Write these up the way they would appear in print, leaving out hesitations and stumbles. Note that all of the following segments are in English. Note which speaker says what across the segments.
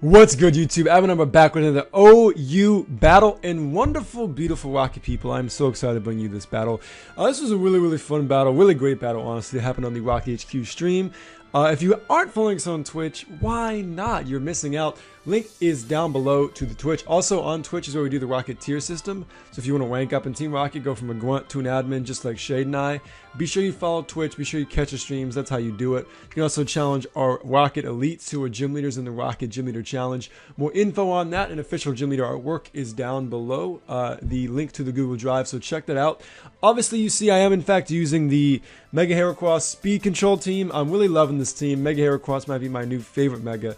Speaker 1: What's good, YouTube? Evan, I'm back with another OU battle, and wonderful, beautiful Rocky people. I'm so excited to bring you this battle. This was a really fun battle, really great battle, honestly. It happened on the Rocky HQ stream. If you aren't following us on Twitch, why not? You're missing out. Link is down below to the Twitch. Also on Twitch is where we do the Rocket tier system. So if you want to rank up in Team Rocket, go from a grunt to an admin just like Shade and I. Be sure you follow Twitch. Be sure you catch the streams. That's how you do it. You can also challenge our Rocket Elites who are gym leaders in the Rocket Gym Leader Challenge. More info on that and official gym leader artwork is down below. The link to the Google Drive, so check that out. Obviously, you see I am in fact using the Mega Heracross Speed Control team. I'm really loving this team. Mega Heracross might be my new favorite Mega.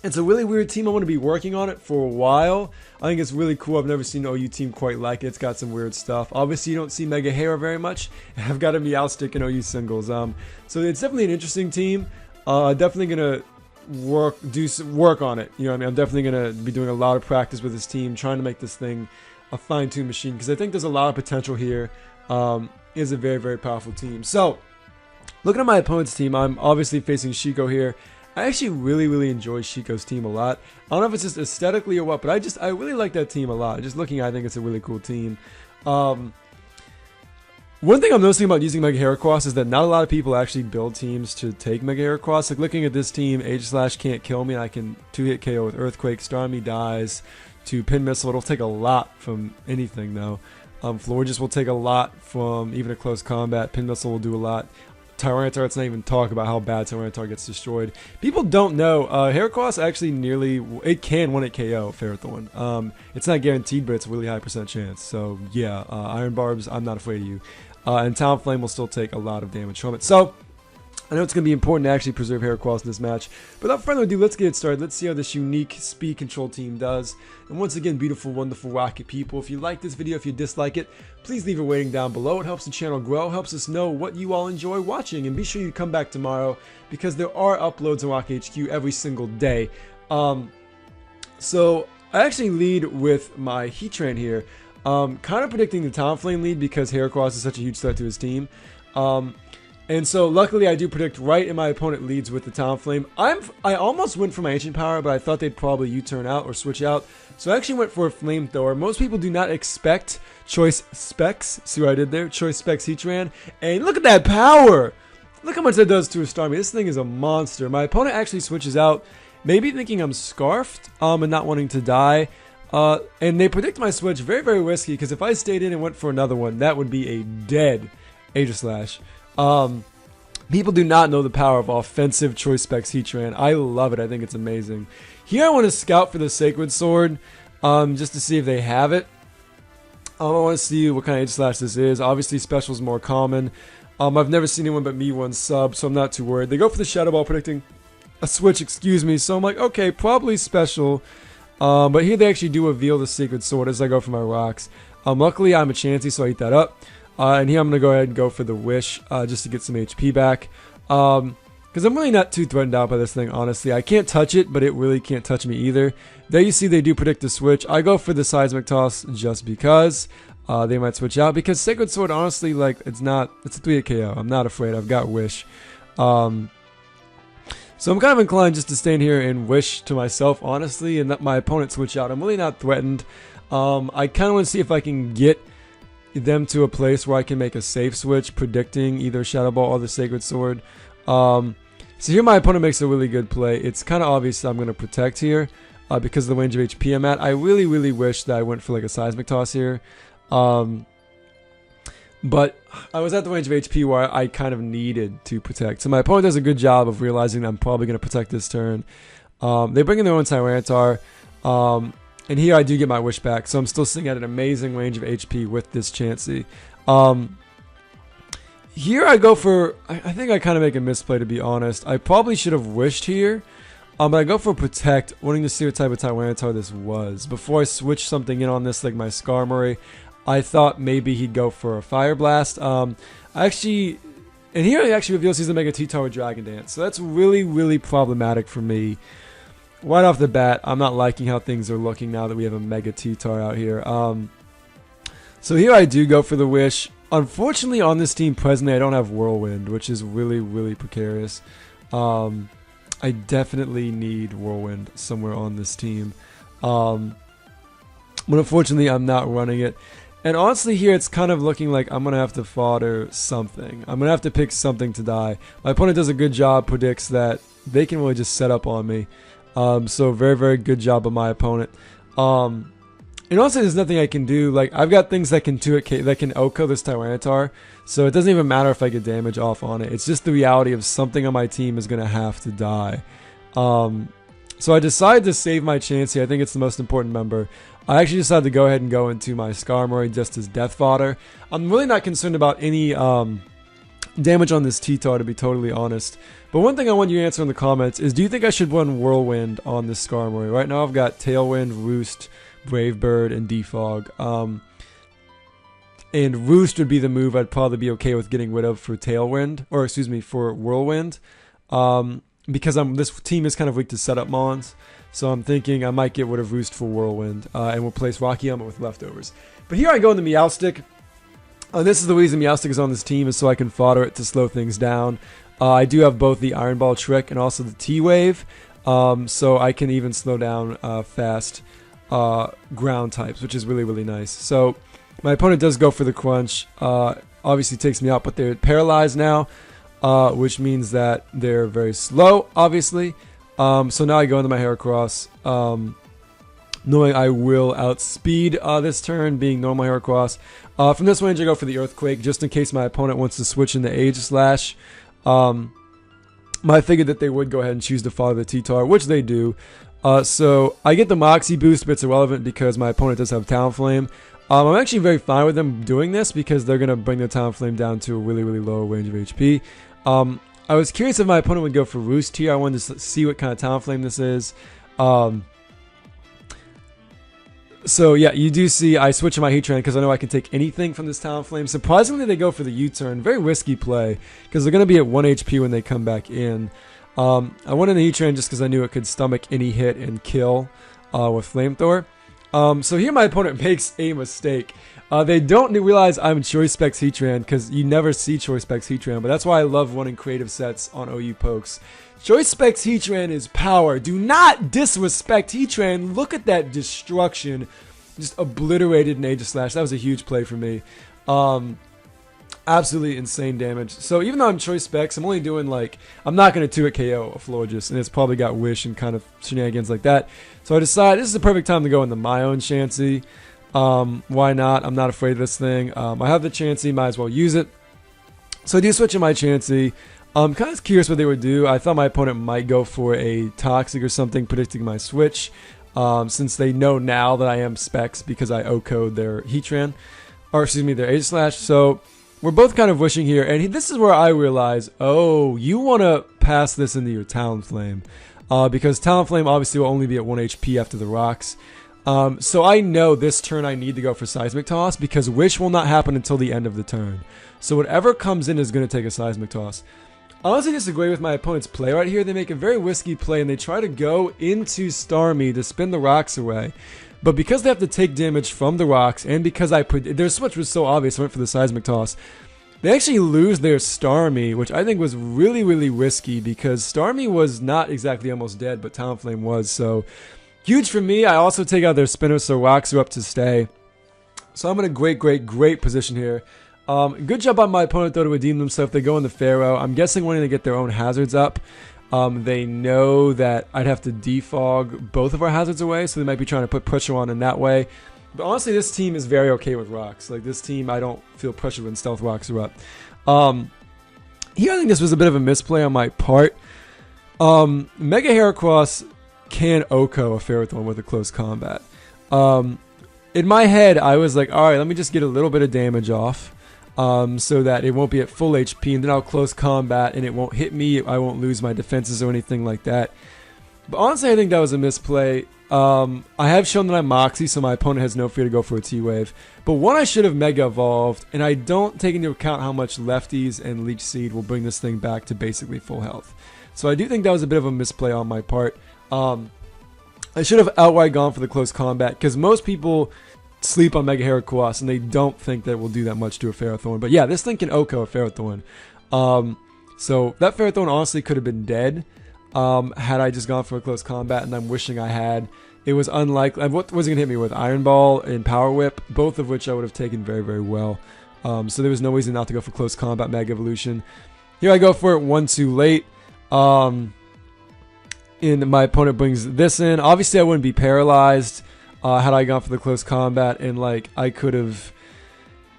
Speaker 1: It's a really weird team. I want to be working on it for a while. I think it's really cool. I've never seen an OU team quite like it. It's got some weird stuff. Obviously, you don't see Mega Hera very much. I've got a Meowstick in OU singles. So it's definitely an interesting team. Definitely gonna work on it. You know what I mean? I'm definitely gonna be doing a lot of practice with this team, trying to make this thing a fine-tuned machine because I think there's a lot of potential here. It's a very powerful team. So, looking at my opponent's team, I'm obviously facing Shiko here. I actually really enjoy Shiko's team a lot. I don't know if it's just aesthetically or what, but I really like that team a lot. Just looking, I think it's a really cool team. One thing I'm noticing about using Mega Heracross is that not a lot of people actually build teams to take Mega Heracross. Like looking at this team, Aegislash can't kill me. I can 2-hit KO with Earthquake. Starmie dies to Pin Missile. It'll take a lot from anything though. Florges will take a lot from even a close combat. Pin Missile will do a lot. Tyranitar, let's not even talk about how bad Tyranitar gets destroyed. People don't know, Heracross actually it can 1-hit KO Ferrothorn. It's not guaranteed, but it's a really high % chance. So yeah, Iron Barbs, I'm not afraid of you. And Talonflame will still take a lot of damage from it. So I know it's going to be important to actually preserve Heracross in this match. But without further ado, let's get it started. Let's see how this unique speed control team does. And once again, beautiful, wonderful Rocket people. If you like this video, if you dislike it, please leave a rating down below. It helps the channel grow, helps us know what you all enjoy watching. And be sure you come back tomorrow because there are uploads on Rocket HQ every single day. So I actually lead with my Heatran here. Kind of predicting the Talonflame lead because Heracross is such a huge threat to his team. And so, luckily, I do predict right, and my opponent leads with the Talonflame. I almost went for my Ancient Power, but I thought they'd probably U-turn out or switch out. So I actually went for a Flamethrower. Most people do not expect Choice Specs. See what I did there? Choice Specs Heatran. And look at that power! Look how much that does to a Starmie. This thing is a monster. My opponent actually switches out, maybe thinking I'm Scarfed and not wanting to die. And they predict my switch very risky, because if I stayed in and went for another one, that would be a dead Aegislash. People do not know the power of offensive Choice Specs Heatran. I love it. I think it's amazing. Here I want to scout for the Sacred Sword, just to see if they have it. I want to see what kind of Aegislash this is. Obviously, Special is more common. I've never seen anyone but me one sub, so I'm not too worried. They go for the Shadow Ball, predicting a switch, excuse me. So I'm like, okay, probably Special. But here they actually do reveal the Sacred Sword as I go for my rocks. Luckily, I'm a Chansey, so I eat that up. And here I'm going to go ahead and go for the Wish, just to get some HP back. Because I'm really not too threatened out by this thing, honestly. I can't touch it, but it really can't touch me either. There you see they do predict the switch. I go for the Seismic Toss just because they might switch out. Because Sacred Sword, honestly, like, it's a 3-hit KO. I'm not afraid. I've got Wish. So I'm kind of inclined just to stand here and wish to myself, honestly, and let my opponent switch out. I'm really not threatened. I kind of want to see if I can get them to a place where I can make a safe switch, predicting either Shadow Ball or the Sacred Sword. So here my opponent makes a really good play. It's kind of obvious that I'm going to protect here because of the range of HP I'm at. I really wish that I went for like a Seismic Toss here. But I was at the range of HP where I kind of needed to protect. So my opponent does a good job of realizing that I'm probably going to protect this turn. They bring in their own Tyranitar. And here I do get my Wish back, so I'm still sitting at an amazing range of HP with this Chansey. Here I go for, I think I kind of make a misplay, to be honest. I probably should have wished here, but I go for Protect, wanting to see what type of Tyranitar this was. Before I switch something in on this, like my Skarmory, I thought maybe he'd go for a Fire Blast. And here he actually reveals he's a Mega T-Tar with Dragon Dance, so that's really problematic for me. Right off the bat, I'm not liking how things are looking now that we have a Mega T-Tar out here. So here I do go for the Wish. Unfortunately, on this team presently, I don't have Whirlwind, which is really precarious. I definitely need Whirlwind somewhere on this team. But unfortunately, I'm not running it. And honestly, here it's kind of looking like I'm going to have to fodder something. I'm going to have to pick something to die. My opponent does a good job, predicts that they can really just set up on me. So very, very good job of my opponent. And also, there's nothing I can do. Like, I've got things that can that can Oko this Tyranitar, so it doesn't even matter if I get damage off on it. It's just the reality of something on my team is going to have to die. So I decided to save my chance here. I think it's the most important member. I actually decided to go ahead and go into my Skarmory just as death fodder. I'm really not concerned about any damage on this T-Tar, to be totally honest. But one thing I want you to answer in the comments is, do you think I should run Whirlwind on this Skarmory? Right now I've got Tailwind, Roost, Brave Bird, and Defog. And Roost would be the move I'd probably be okay with getting rid of for Tailwind, or excuse me, for Whirlwind. Because this team is kind of weak to setup Mons. So I'm thinking I might get rid of Roost for Whirlwind and replace Rocky Helmet with leftovers. But here I go in the Meowstic. This is the reason Meowstic is on this team, is so I can fodder it to slow things down. I do have both the Iron Ball trick and also the T-Wave. So I can even slow down fast ground types, which is really, really nice. So my opponent does go for the crunch. Obviously takes me out, but they're paralyzed now, which means that they're very slow, obviously. So now I go into my Heracross, knowing I will outspeed this turn, being normal Heracross. From this range, I go for the Earthquake, just in case my opponent wants to switch into Aegislash. I figured that they would go ahead and choose to follow the T-Tar, which they do. So I get the Moxie boost, but it's irrelevant because my opponent does have Talonflame. I'm actually very fine with them doing this because they're going to bring their Talonflame down to a really, really low range of HP. I was curious if my opponent would go for Roost here. I wanted to see what kind of Talonflame this is. So yeah, you do see I switch to my Heatran because I know I can take anything from this Talonflame. Surprisingly, they go for the U-turn. Very risky play because they're going to be at 1 HP when they come back in. I went in the Heatran just because I knew it could stomach any hit and kill with Flamethrower. So here my opponent makes a mistake. They don't realize I'm Choice Specs Heatran because you never see Choice Specs Heatran, but that's why I love running creative sets on OU Pokes. Choice Specs Heatran is power. Do not disrespect Heatran. Look at that destruction. Just obliterated an Aegislash. That was a huge play for me. Absolutely insane damage. So even though I'm Choice Specs, I'm only doing like, I'm not going to 2-hit KO a Florges, and it's probably got Wish and kind of shenanigans like that. So I decide this is the perfect time to go into my own Chansey. Why not? I'm not afraid of this thing. I have the Chansey, might as well use it. So I do switch in my Chansey. I'm kind of curious what they would do. I thought my opponent might go for a Toxic or something, predicting my switch. Since they know now that I am Specs because I O-code their Heatran, or excuse me, their Aegislash. So we're both kind of wishing here, and this is where I realize, oh, you want to pass this into your Talonflame, because Talonflame obviously will only be at 1 HP after the rocks. So I know this turn I need to go for Seismic Toss because Wish will not happen until the end of the turn. So whatever comes in is going to take a Seismic Toss. I honestly disagree with my opponent's play right here. They make a very risky play and they try to go into Starmie to spin the rocks away. But because they have to take damage from the rocks, and because their switch was so obvious, I went for the Seismic Toss, they actually lose their Starmie, which I think was really, really risky because Starmie was not exactly almost dead, but Talonflame was. So huge for me. I also take out their Spinner, so rocks are up to stay. So I'm in a great, great, great position here. Good job on my opponent, though, to redeem themselves. They go in the Pharaoh. I'm guessing wanting to get their own hazards up. They know that I'd have to defog both of our hazards away, so they might be trying to put pressure on in that way. But honestly, this team is very okay with rocks. Like, this team, I don't feel pressure when stealth rocks are up. Here, I think this was a bit of a misplay on my part. Mega Heracross can Oko a Ferrothorn with a close combat. In my head, I was like, alright, let me just get a little bit of damage off. So that it won't be at full HP, and then I'll close combat and it won't hit me. I won't lose my defenses or anything like that. But honestly, I think that was a misplay. I have shown that I'm Moxie, so my opponent has no fear to go for a T-Wave. But one, I should have Mega Evolved, and I don't take into account how much Lefties and Leech Seed will bring this thing back to basically full health. So I do think that was a bit of a misplay on my part. I should have outright gone for the close combat, because most people sleep on Mega Heracross and they don't think that it will do that much to a Ferrothorn. But yeah, this thing can Oko a Ferrothorn. So that Ferrothorn honestly could have been dead. had I just gone for a close combat, and I'm wishing I had. It was unlikely. What was he going to hit me with? Iron Ball and Power Whip, both of which I would have taken very, very well. So there was no reason not to go for close combat Mega Evolution. Here I go for it one too late. And my opponent brings this in. Obviously, I wouldn't be paralyzed had I gone for the close combat, and like I could have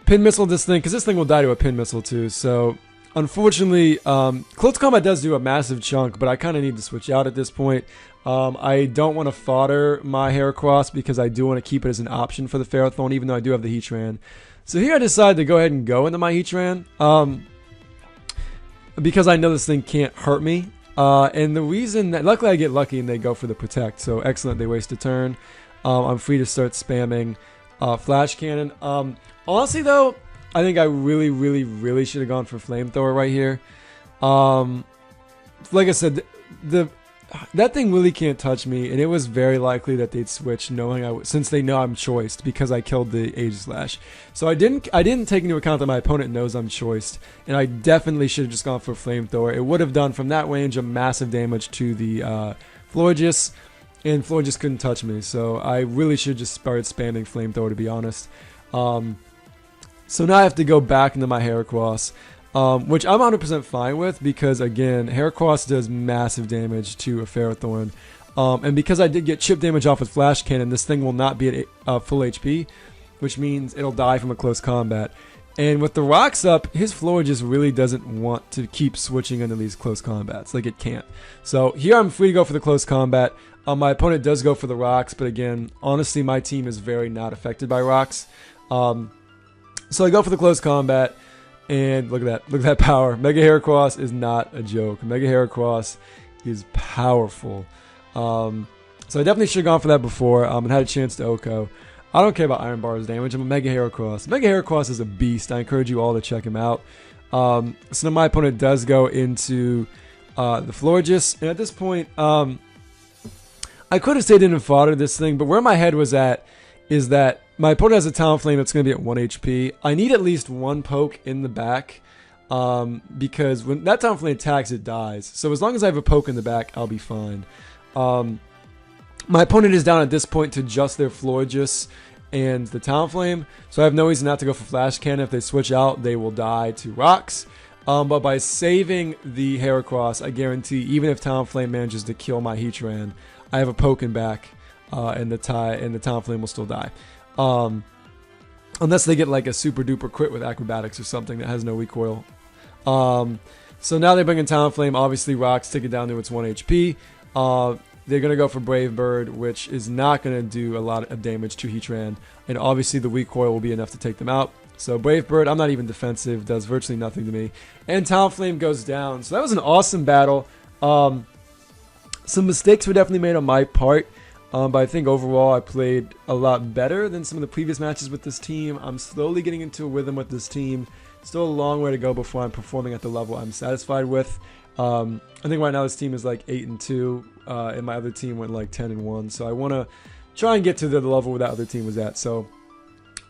Speaker 1: pin missile this thing, because this thing will die to a pin missile too. So unfortunately, close combat does do a massive chunk, but I kind of need to switch out at this point. I don't want to fodder my Heracross because I do want to keep it as an option for the Ferrothorn, even though I do have the Heatran. So here I decided to go ahead and go into my Heatran, because I know this thing can't hurt me. And the reason that, luckily I get lucky and they go for the Protect, so excellent, they waste a turn. I'm free to start spamming Flash Cannon. Honestly though, I think I really should have gone for Flamethrower right here. Like I said, that thing really can't touch me, and it was very likely that they'd switch, knowing since they know I'm choiced because I killed the Aegislash. So I didn't take into account that my opponent knows I'm choiced, and I definitely should have just gone for Flamethrower. It would have done from that range a massive damage to the Florges, and Florges couldn't touch me. So I really should have just started spamming Flamethrower, to be honest. So now I have to go back into my Heracross. Which I'm 100% fine with, because again, Heracross does massive damage to a Ferrothorn. And because I did get chip damage off with Flash Cannon, this thing will not be at full HP, which means it'll die from a close combat. And with the rocks up, his Floor just really doesn't want to keep switching into these close combats. Like, it can't. So here I'm free to go for the close combat. My opponent does go for the rocks, but again, honestly, my team is very not affected by rocks. So I go for the close combat. And look at that power. Mega Heracross is not a joke. Mega Heracross is powerful. So I definitely should have gone for that before and had a chance to Oko. I don't care about Iron Bar's damage. I'm a Mega Heracross. Mega Heracross is a beast. I encourage you all to check him out. So now my opponent does go into the Florges. And at this point, I could have stayed in and foddered this thing, but where my head was at is that my opponent has a Talonflame that's going to be at 1 HP. I need at least one poke in the back, because when that Talonflame attacks, it dies. So as long as I have a poke in the back, I'll be fine. My opponent is down at this point to just their Florges and the Talonflame, so I have no reason not to go for Flash Cannon. If they switch out, they will die to rocks. But by saving the Heracross, I guarantee, even if Talonflame manages to kill my Heatran, I have a poke in back, and the Talonflame will still die. Unless they get like a super duper crit with acrobatics or something that has no recoil. So now they bring in Talonflame. Obviously rocks take it down to its 1 HP. They're going to go for Brave Bird, which is not going to do a lot of damage to Heatran, and obviously the recoil will be enough to take them out. So Brave Bird, I'm not even defensive, does virtually nothing to me, and Talonflame goes down. So that was an awesome battle. Some mistakes were definitely made on my part. But I think overall I played a lot better than some of the previous matches with this team. I'm slowly getting into a rhythm with this team. Still a long way to go before I'm performing at the level I'm satisfied with. I think right now this team is like 8-2, and my other team went like 10-1. So I want to try and get to the level where that other team was at. So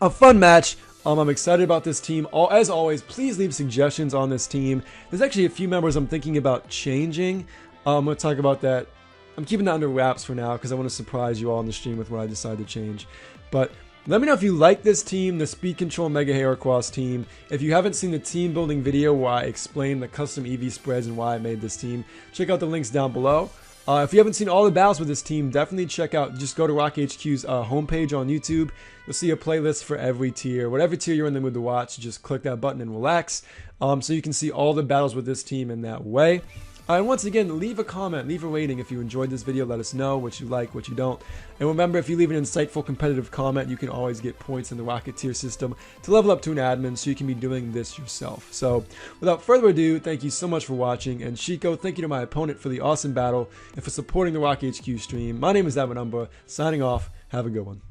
Speaker 1: a fun match. I'm excited about this team. As always, please leave suggestions on this team. There's actually a few members I'm thinking about changing. I'm going to talk about that. I'm keeping that under wraps for now because I want to surprise you all on the stream with what I decide to change. But let me know if you like this team, the Speed Control Mega Heracross team. If you haven't seen the team building video where I explain the custom EV spreads and why I made this team, check out the links down below. If you haven't seen all the battles with this team, definitely check out, just go to Rock HQ's homepage on YouTube. You'll see a playlist for every tier. Whatever tier you're in the mood to watch, just click that button and relax. So you can see all the battles with this team in that way. And once again, leave a comment, leave a rating if you enjoyed this video. Let us know what you like, what you don't. And remember, if you leave an insightful competitive comment, you can always get points in the Rocket tier system to level up to an admin, so you can be doing this yourself. So without further ado, thank you so much for watching. And Shiko, thank you to my opponent for the awesome battle and for supporting the Rock HQ stream. My name is Evan Umbra, signing off. Have a good one.